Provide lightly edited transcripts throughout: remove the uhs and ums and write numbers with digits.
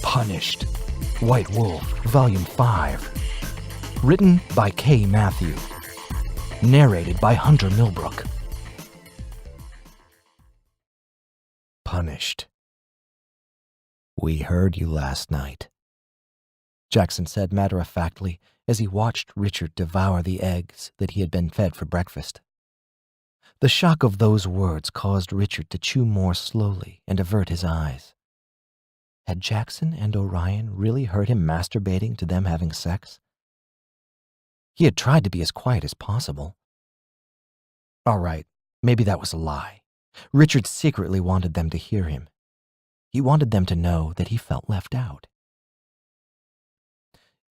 Punished. White Wolf, Volume 5. Written by K. Matthew. Narrated by Hunter Millbrook. Punished. "We heard you last night," Jackson said matter-of-factly as he watched Richard devour the eggs that he had been fed for breakfast. The shock of those words caused Richard to chew more slowly and avert his eyes. Had Jackson and Orion really heard him masturbating to them having sex? He had tried to be as quiet as possible. All right, maybe that was a lie. Richard secretly wanted them to hear him. He wanted them to know that he felt left out.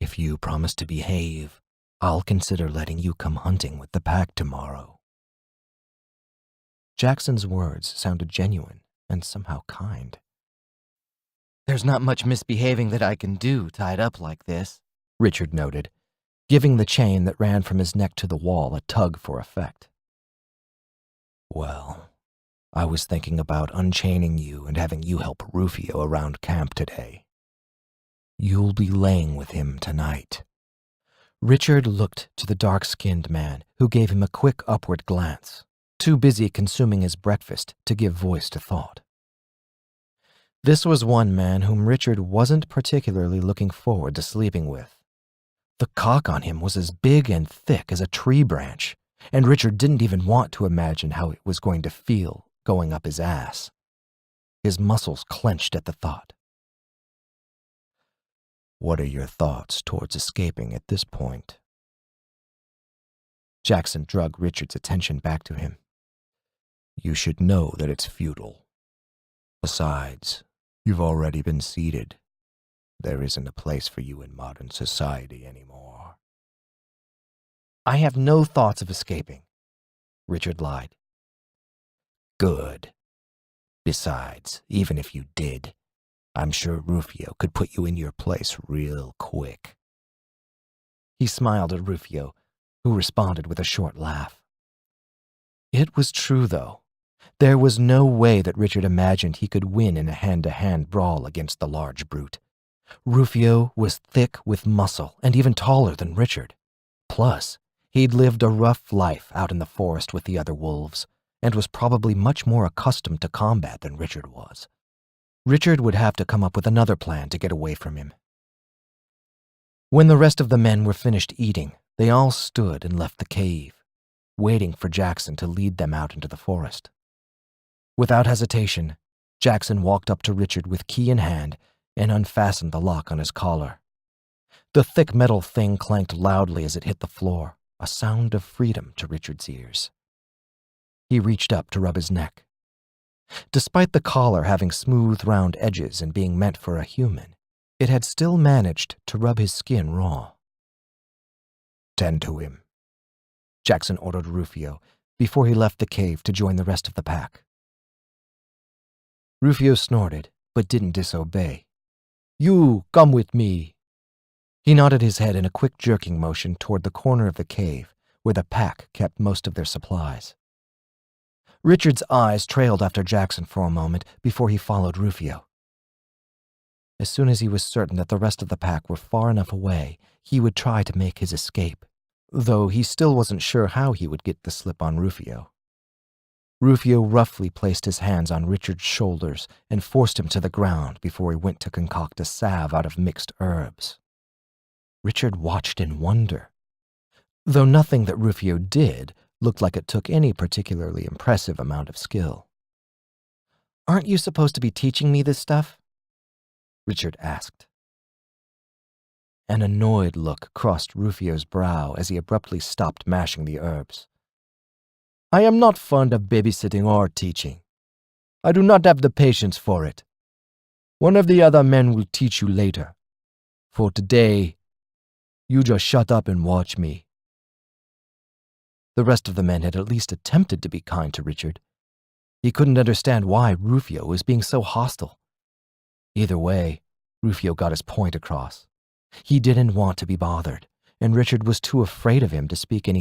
"If you promise to behave, I'll consider letting you come hunting with the pack tomorrow." Jackson's words sounded genuine and somehow kind. "There's not much misbehaving that I can do tied up like this," Richard noted, giving the chain that ran from his neck to the wall a tug for effect. "Well, I was thinking about unchaining you and having you help Rufio around camp today. You'll be laying with him tonight." Richard looked to the dark-skinned man, who gave him a quick upward glance, too busy consuming his breakfast to give voice to thought. This was one man whom Richard wasn't particularly looking forward to sleeping with. The cock on him was as big and thick as a tree branch, and Richard didn't even want to imagine how it was going to feel going up his ass. His muscles clenched at the thought. "What are your thoughts towards escaping at this point?" Jackson drug Richard's attention back to him. "You should know that it's futile. Besides, you've already been seated. There isn't a place for you in modern society anymore." "I have no thoughts of escaping," Richard lied. "Good. Besides, even if you did, I'm sure Rufio could put you in your place real quick." He smiled at Rufio, who responded with a short laugh. It was true, though. There was no way that Richard imagined he could win in a hand-to-hand brawl against the large brute. Rufio was thick with muscle and even taller than Richard. Plus, he'd lived a rough life out in the forest with the other wolves, and was probably much more accustomed to combat than Richard was. Richard would have to come up with another plan to get away from him. When the rest of the men were finished eating, they all stood and left the cave, waiting for Jackson to lead them out into the forest. Without hesitation, Jackson walked up to Richard with key in hand and unfastened the lock on his collar. The thick metal thing clanked loudly as it hit the floor, a sound of freedom to Richard's ears. He reached up to rub his neck. Despite the collar having smooth, round edges and being meant for a human, it had still managed to rub his skin raw. "Tend to him," Jackson ordered Rufio before he left the cave to join the rest of the pack. Rufio snorted, but didn't disobey. "You, come with me." He nodded his head in a quick jerking motion toward the corner of the cave where the pack kept most of their supplies. Richard's eyes trailed after Jackson for a moment before he followed Rufio. As soon as he was certain that the rest of the pack were far enough away, he would try to make his escape, though he still wasn't sure how he would get the slip on Rufio. Rufio roughly placed his hands on Richard's shoulders and forced him to the ground before he went to concoct a salve out of mixed herbs. Richard watched in wonder, though nothing that Rufio did looked like it took any particularly impressive amount of skill. "Aren't you supposed to be teaching me this stuff?" Richard asked. An annoyed look crossed Rufio's brow as he abruptly stopped mashing the herbs. "I am not fond of babysitting or teaching. I do not have the patience for it. One of the other men will teach you later. For today, you just shut up and watch me." The rest of the men had at least attempted to be kind to Richard. He couldn't understand why Rufio was being so hostile. Either way, Rufio got his point across. He didn't want to be bothered, and Richard was too afraid of him to speak any